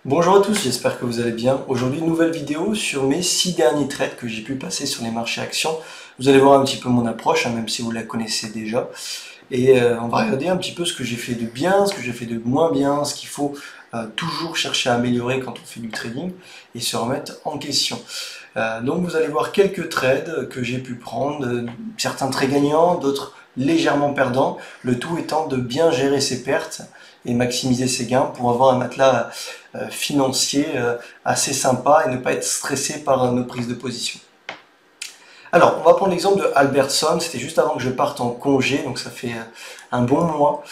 Bonjour à tous, j'espère que vous allez bien. Aujourd'hui, une nouvelle vidéo sur mes 6 derniers trades que j'ai pu passer sur les marchés actions. Vous allez voir un petit peu mon approche, même si vous la connaissez déjà. Et on va regarder un petit peu ce que j'ai fait de bien, ce que j'ai fait de moins bien, ce qu'il faut toujours chercher à améliorer quand on fait du trading et se remettre en question. Donc vous allez voir quelques trades que j'ai pu prendre, certains très gagnants, d'autres légèrement perdants, le tout étant de bien gérer ses pertes et maximiser ses gains pour avoir un matelas financier assez sympa et ne pas être stressé par nos prises de position. Alors, on va prendre l'exemple de Albertson, c'était juste avant que je parte en congé, donc ça fait un bon mois.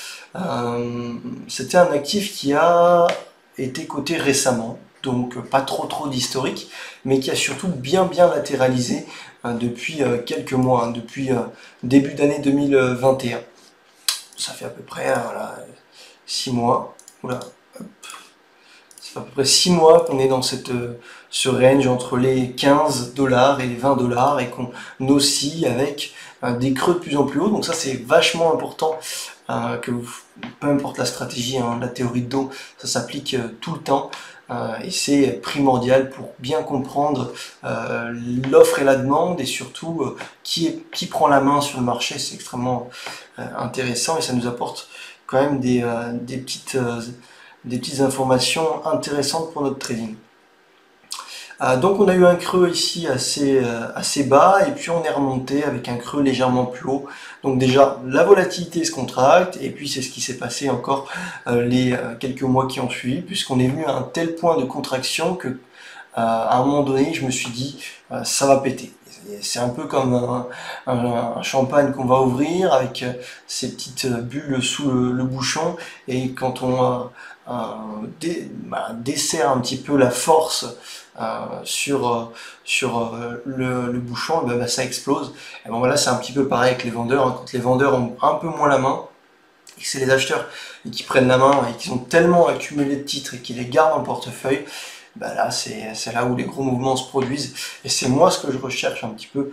C'était un actif qui a été coté récemment, donc pas trop d'historique, mais qui a surtout bien latéralisé depuis quelques mois, depuis début d'année 2021. Ça fait à peu près voilà, 6 mois. Oula, ça fait à peu près 6 mois qu'on est dans ce range entre les 15 $ et les 20 $ et qu'on oscille avec des creux de plus en plus haut. Donc ça c'est vachement important peu importe la stratégie, hein, la théorie de dos, ça s'applique tout le temps. Et c'est primordial pour bien comprendre l'offre et la demande et surtout qui prend la main sur le marché. C'est extrêmement intéressant et ça nous apporte quand même des petites informations intéressantes pour notre trading. Donc on a eu un creux ici assez bas et puis on est remonté avec un creux légèrement plus haut. Donc déjà la volatilité se contracte et puis c'est ce qui s'est passé encore les quelques mois qui ont suivi puisqu'on est venu à un tel point de contraction que à un moment donné je me suis dit ça va péter. C'est un peu comme un champagne qu'on va ouvrir avec ces petites bulles sous le bouchon et quand on dessert un petit peu la force sur le bouchon, et ben, ça explose. Et bon voilà, c'est un petit peu pareil avec les vendeurs. Hein. Quand les vendeurs ont un peu moins la main, et que c'est les acheteurs qui prennent la main et qui ont tellement accumulé de titres et qui les gardent en portefeuille, ben là c'est là où les gros mouvements se produisent. Et c'est moi ce que je recherche un petit peu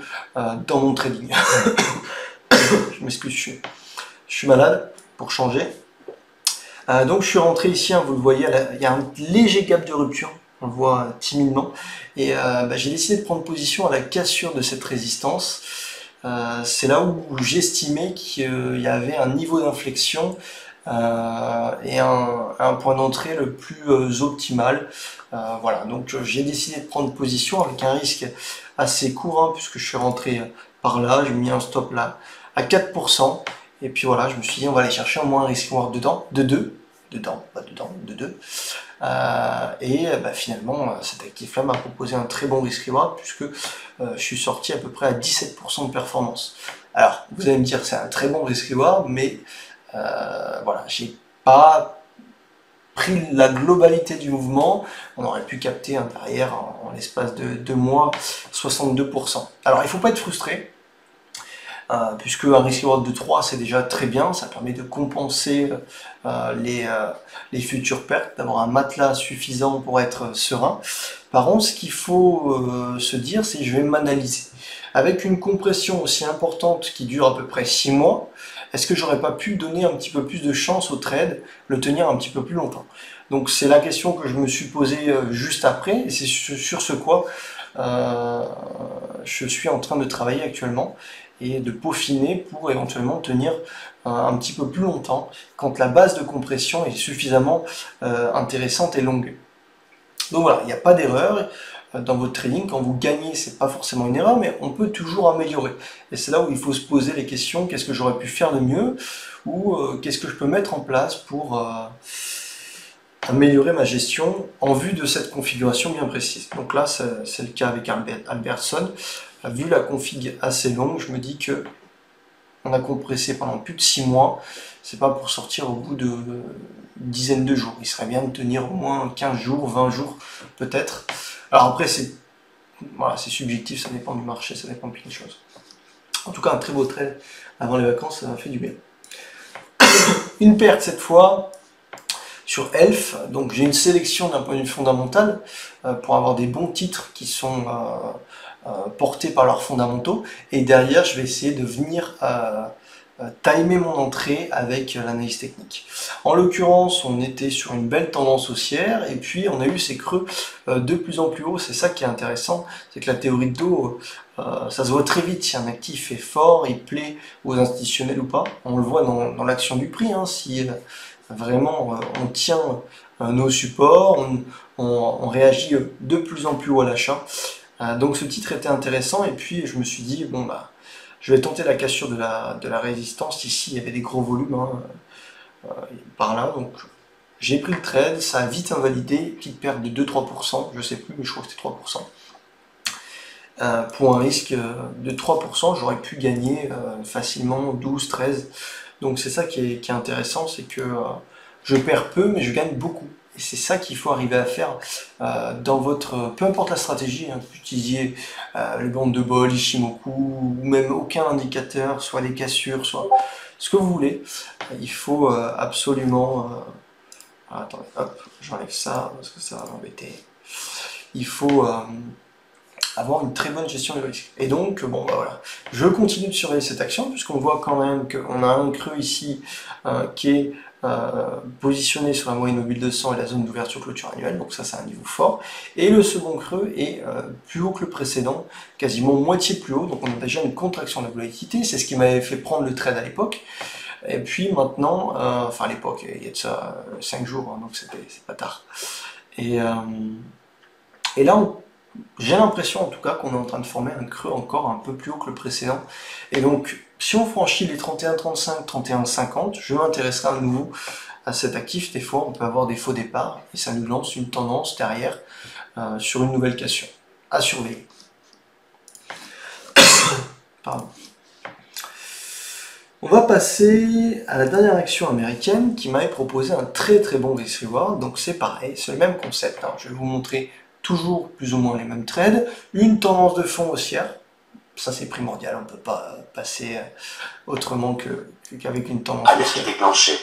dans mon trading. Je m'excuse, je suis malade pour changer. Donc je suis rentré ici, hein, vous le voyez, il y a un léger gap de rupture, on le voit timidement, et j'ai décidé de prendre position à la cassure de cette résistance. C'est là où j'estimais qu'il y avait un niveau d'inflexion et un point d'entrée le plus optimal. Voilà, donc j'ai décidé de prendre position avec un risque assez court, hein, puisque je suis rentré par là, j'ai mis un stop là à 4%. Et puis voilà, je me suis dit, on va aller chercher au moins un risque noir dedans, de 2. De 2. Finalement, cet actif-là m'a proposé un très bon risque reward puisque je suis sorti à peu près à 17% de performance. Alors, vous allez me dire, c'est un très bon risque reward, mais voilà, j'ai pas pris la globalité du mouvement. On aurait pu capter derrière, en l'espace de 2 mois, 62%. Alors, il ne faut pas être frustré. Puisque un risque reward de 3 c'est déjà très bien, ça permet de compenser les futures pertes, d'avoir un matelas suffisant pour être serein. Par contre, ce qu'il faut se dire, c'est que je vais m'analyser. Avec une compression aussi importante qui dure à peu près 6 mois, est-ce que j'aurais pas pu donner un petit peu plus de chance au trade, le tenir un petit peu plus longtemps? Donc c'est la question que je me suis posée juste après, et c'est sur ce quoi je suis en train de travailler actuellement et de peaufiner pour éventuellement tenir un petit peu plus longtemps quand la base de compression est suffisamment intéressante et longue. Donc voilà, il n'y a pas d'erreur dans votre trading. Quand vous gagnez, c'est pas forcément une erreur, mais on peut toujours améliorer. Et c'est là où il faut se poser les questions, qu'est-ce que j'aurais pu faire de mieux ou qu'est-ce que je peux mettre en place pour améliorer ma gestion en vue de cette configuration bien précise. Donc là, c'est le cas avec Albertson. Vu la config assez longue, je me dis que on a compressé pendant plus de 6 mois. C'est pas pour sortir au bout de dizaines de jours. Il serait bien de tenir au moins 15 jours, 20 jours peut-être. Alors après, c'est subjectif, ça dépend du marché, ça dépend de plein de choses. En tout cas, un très beau trade avant les vacances, ça m'a fait du bien. Une perte cette fois sur ELF, donc j'ai une sélection d'un point de vue fondamental pour avoir des bons titres qui sont portés par leurs fondamentaux, et derrière je vais essayer de venir timer mon entrée avec l'analyse technique. En l'occurrence, on était sur une belle tendance haussière et puis on a eu ces creux de plus en plus haut. C'est ça qui est intéressant, c'est que la théorie de dos, ça se voit très vite si un actif est fort, il plaît aux institutionnels ou pas. On le voit dans l'action du prix, hein, si vraiment on tient nos supports, on réagit de plus en plus haut à l'achat. Donc ce titre était intéressant et puis je me suis dit, bon bah, je vais tenter la cassure de la résistance. Ici, il y avait des gros volumes par là, donc j'ai pris le trade, ça a vite invalidé, petite perte de 2-3%, je sais plus, mais je crois que c'était 3%. Pour un risque de 3%, j'aurais pu gagner facilement 12-13. Donc c'est ça qui est intéressant, c'est que je perds peu, mais je gagne beaucoup. Et c'est ça qu'il faut arriver à faire dans votre... Peu importe la stratégie, hein, que vous utilisiez les bandes de bol, Ishimoku, ou même aucun indicateur, soit les cassures, soit ce que vous voulez. Il faut absolument... attendez, hop, j'enlève ça, parce que ça va m'embêter. Il faut avoir une très bonne gestion du risque. Et donc, bon, bah voilà. Je continue de surveiller cette action, puisqu'on voit quand même qu'on a un creux ici qui est positionné sur la moyenne mobile 200 et la zone d'ouverture clôture annuelle, donc ça c'est un niveau fort. Et le second creux est plus haut que le précédent, quasiment moitié plus haut, donc on a déjà une contraction de la volatilité, c'est ce qui m'avait fait prendre le trade à l'époque. Et puis maintenant, enfin à l'époque, il y a de ça 5 jours, hein, donc c'est pas tard. Et là, j'ai l'impression en tout cas qu'on est en train de former un creux encore un peu plus haut que le précédent. Et donc, si on franchit les 31,35, 31,50, je m'intéresserai à nouveau à cet actif. Des fois, on peut avoir des faux départs et ça nous lance une tendance derrière sur une nouvelle cassure. À surveiller. Pardon. On va passer à la dernière action américaine qui m'avait proposé un très très bon risk reward. Donc c'est pareil, c'est le même concept, hein. Je vais vous montrer toujours plus ou moins les mêmes trades. Une tendance de fond haussière, ça c'est primordial, on ne peut pas passer autrement qu'avec une tendance haussière. Déclenché.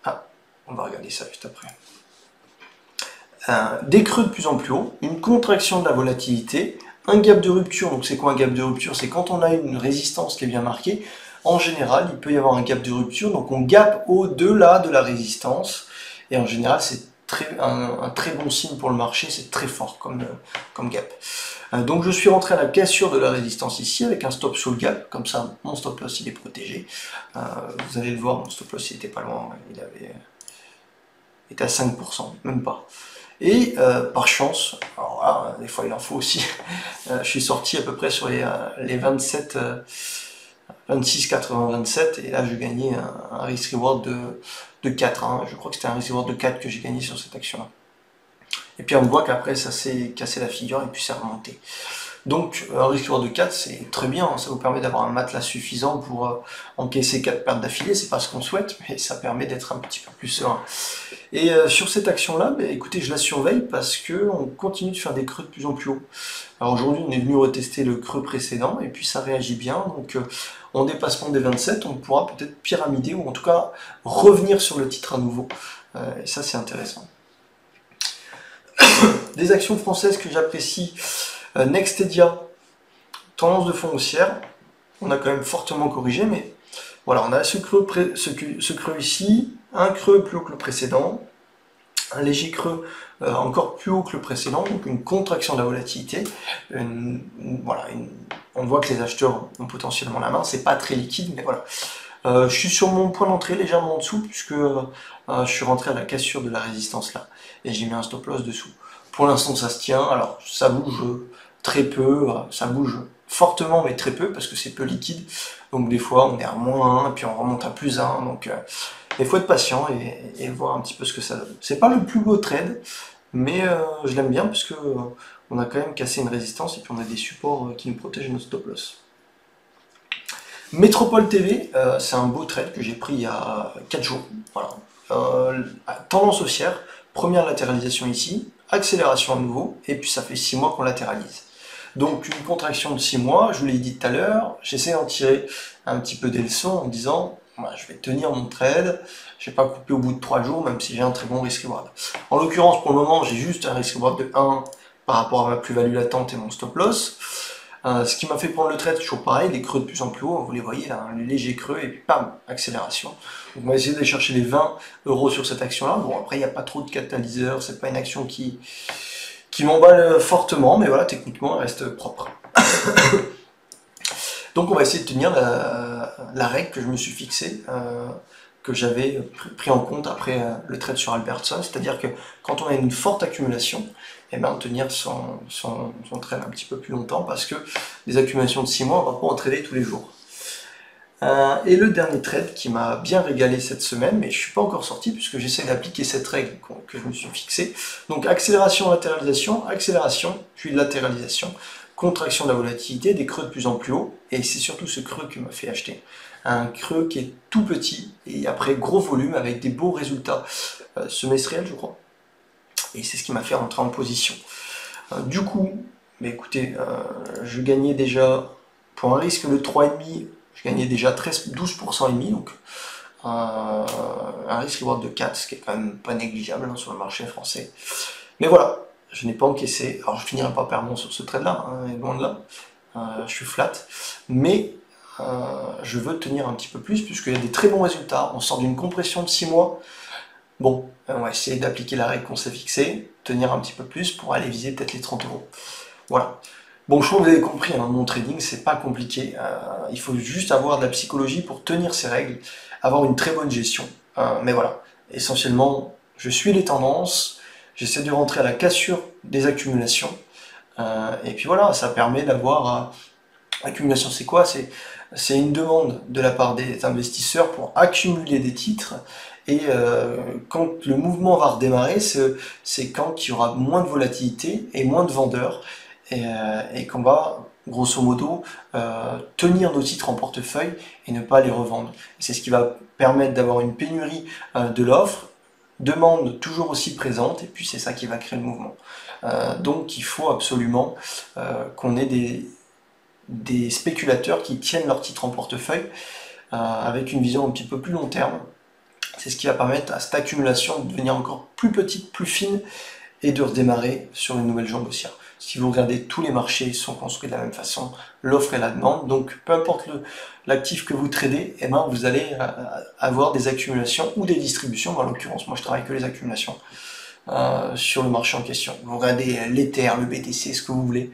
Ah, on va regarder ça juste après. Des creux de plus en plus haut, une contraction de la volatilité, un gap de rupture. Donc c'est quoi un gap de rupture? C'est quand on a une résistance qui est bien marquée. En général, il peut y avoir un gap de rupture, donc on gap au-delà de la résistance. Et en général, c'est un très bon signe pour le marché, c'est très fort comme gap. Donc je suis rentré à la cassure de la résistance ici avec un stop sous le gap, comme ça mon stop loss il est protégé. Vous allez le voir, mon stop loss il était pas loin, il était à 5%, même pas. Et par chance, alors là, des fois il en faut aussi, je suis sorti à peu près sur les 27, 26, 80, 27, et là je gagnais un risk reward de 4, hein. Je crois que c'était un risk reward de 4 que j'ai gagné sur cette action-là. Et puis on voit qu'après ça s'est cassé la figure et puis c'est remonté. Donc un risk reward de 4 c'est très bien, hein. Ça vous permet d'avoir un matelas suffisant pour encaisser 4 pertes d'affilée, c'est pas ce qu'on souhaite, mais ça permet d'être un petit peu plus serein. Et sur cette action-là, bah, écoutez, je la surveille parce qu'on continue de faire des creux de plus en plus haut. Alors aujourd'hui, on est venu retester le creux précédent et puis ça réagit bien. Donc en dépassement des 27, on pourra peut-être pyramider ou en tout cas revenir sur le titre à nouveau. Et ça, c'est intéressant. Des actions françaises que j'apprécie, Nextedia, tendance de fond haussière. On a quand même fortement corrigé, mais voilà, on a ce creux ici, un creux plus haut que le précédent, un léger creux encore plus haut que le précédent, donc une contraction de la volatilité. Voilà, on voit que les acheteurs ont potentiellement la main, c'est pas très liquide, mais voilà. Je suis sur mon point d'entrée légèrement en dessous, puisque je suis rentré à la cassure de la résistance là, et j'ai mis un stop loss dessous. Pour l'instant ça se tient, alors ça bouge très peu, ça bouge fortement mais très peu, parce que c'est peu liquide, donc des fois on est à -1, et puis on remonte à +1, donc il faut être patient et voir un petit peu ce que ça donne. C'est pas le plus beau trade, mais je l'aime bien, parce que on a quand même cassé une résistance, et puis on a des supports qui nous protègent notre stop loss. Métropole TV, c'est un beau trade que j'ai pris il y a 4 jours. Voilà. Tendance haussière, première latéralisation ici, accélération à nouveau, et puis ça fait 6 mois qu'on latéralise. Donc une contraction de 6 mois, je vous l'ai dit tout à l'heure, j'essaie d'en tirer un petit peu des leçons en disant, voilà, je vais tenir mon trade, je vais pas couper au bout de 3 jours, même si j'ai un très bon risk reward. En l'occurrence, pour le moment, j'ai juste un risk reward de 1 par rapport à ma plus-value latente et mon stop loss. Ce qui m'a fait prendre le trade, toujours pareil, les creux de plus en plus haut, vous les voyez là, les légers creux, et puis bam, accélération. Donc on va essayer d'aller chercher les 20 € sur cette action-là. Bon, après, il n'y a pas trop de catalyseur, c'est pas une action qui m'emballe fortement, mais voilà, techniquement, elle reste propre. Donc on va essayer de tenir la règle que je me suis fixée, que j'avais pris en compte après le trade sur Albertson, c'est-à-dire que quand on a une forte accumulation, et bien tenir son trade un petit peu plus longtemps, parce que des accumulations de 6 mois, on ne va pas en trader tous les jours. Et le dernier trade qui m'a bien régalé cette semaine, mais je ne suis pas encore sorti puisque j'essaie d'appliquer cette règle que je me suis fixée. Donc accélération, accélération, puis latéralisation, contraction de la volatilité, des creux de plus en plus haut, et c'est surtout ce creux qui m'a fait acheter. Un creux qui est tout petit, et après gros volume, avec des beaux résultats semestriels, je crois. Et c'est ce qui m'a fait rentrer en position. Du coup, mais écoutez, je gagnais déjà, pour un risque de 3,5, je gagnais déjà 12% et demi, donc un risque reward de 4, ce qui est quand même pas négligeable sur le marché français. Mais voilà, je n'ai pas encaissé. Alors je finirai pas perdant sur ce trade-là, hein, loin de là. Je suis flat, mais je veux tenir un petit peu plus puisqu'il y a des très bons résultats. On sort d'une compression de 6 mois. Bon, on va essayer d'appliquer la règle qu'on s'est fixée, tenir un petit peu plus pour aller viser peut-être les 30 €. Voilà. Bon, je crois que vous avez compris, hein, mon trading, c'est pas compliqué. Il faut juste avoir de la psychologie pour tenir ces règles, avoir une très bonne gestion. Mais voilà, essentiellement, je suis les tendances, j'essaie de rentrer à la cassure des accumulations. Et puis voilà, ça permet d'avoir... accumulation, c'est quoi? C'est une demande de la part des investisseurs pour accumuler des titres. Et quand le mouvement va redémarrer, c'est quand il y aura moins de volatilité et moins de vendeurs. Et qu'on va, grosso modo, tenir nos titres en portefeuille et ne pas les revendre. C'est ce qui va permettre d'avoir une pénurie de l'offre, demande toujours aussi présente, et puis c'est ça qui va créer le mouvement. Donc il faut absolument qu'on ait des spéculateurs qui tiennent leurs titres en portefeuille avec une vision un petit peu plus long terme. C'est ce qui va permettre à cette accumulation de devenir encore plus petite, plus fine, et de redémarrer sur une nouvelle jambe haussière. Si vous regardez, tous les marchés sont construits de la même façon, l'offre et la demande, donc peu importe l'actif que vous tradez, eh ben, vous allez avoir des accumulations ou des distributions. En l'occurrence, moi je travaille que les accumulations sur le marché en question. Vous regardez l'Ether, le BTC, ce que vous voulez,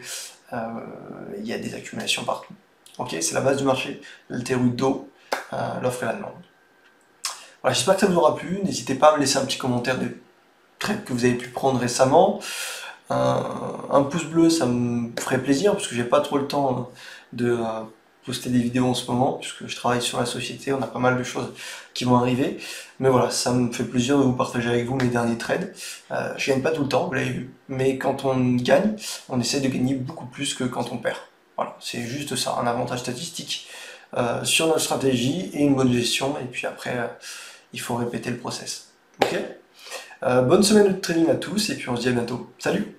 il y a des accumulations partout. Ok, c'est la base du marché, le théorie d'eau, l'offre et la demande. Voilà, j'espère que ça vous aura plu. N'hésitez pas à me laisser un petit commentaire de trades que vous avez pu prendre récemment. Un pouce bleu, ça me ferait plaisir parce que j'ai pas trop le temps de poster des vidéos en ce moment puisque je travaille sur la société, on a pas mal de choses qui vont arriver. Mais voilà, ça me fait plaisir de vous partager avec vous mes derniers trades. Je gagne pas tout le temps, vous l'avez vu, mais quand on gagne, on essaie de gagner beaucoup plus que quand on perd. Voilà, c'est juste ça, un avantage statistique sur notre stratégie et une bonne gestion. Et puis après, il faut répéter le process. Ok ? Bonne semaine de trading à tous et puis on se dit à bientôt. Salut!